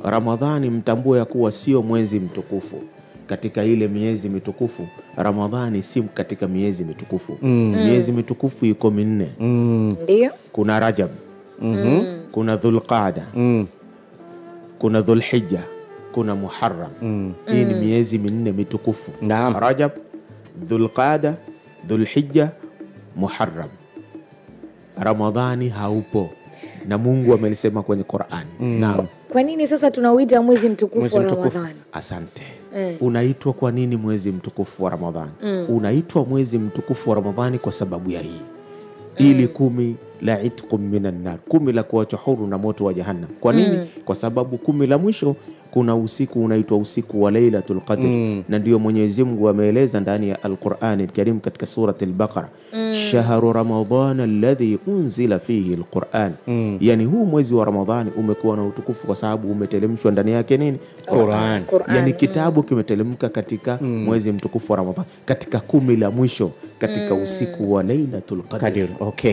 Ramadhani mtambue ya kuwa sio mwezi mtukufu. Katika ile miezi mitukufu, Ramadhani si katika miezi mitukufu. Miezi mitukufu iko minne. Ndio. Kuna Rajab, kuna Dhulqaada, kuna Dhulhijja, kuna Muharram. Hii ni miezi minne mitukufu. Rajab, Dhulqaada, Dhulhijja, Muharram. Ramadhani haupo, na Mungu amelisema kwenye Qur'ani. Naam. Kwa nini sasa tunauita mwezi mtukufu wa Ramadhani? Asante. Unaitwa kwa nini mwezi mtukufu wa Ramadhani? Unaitwa mwezi mtukufu wa Ramadhani kwa sababu ya hii. Ili 10 la itqum minan nar, 10 la kuacha huru na moto wa jahannam. Kwa nini? Kwa sababu 10 la mwisho kuna usiku unaitwa usiku wa Lailatul Qadr. Na ndio Mwenyezi Mungu ameeleza ndani ya Al-Qur'an Al-Karim katika surati Al-Baqara, shahru ramadhana alladhi unzila fihi al-Qur'an. Yani huu mwezi wa Ramadhani umekuwa na utukufu kwa sababu umeteremshwa ndani yake nini? Qur'an. Yani kitabu kimeteremka katika mwezi mtukufu wa Ramadhani, katika 10 la mwisho, katika usiku wa Lailatul Qadr. Okay.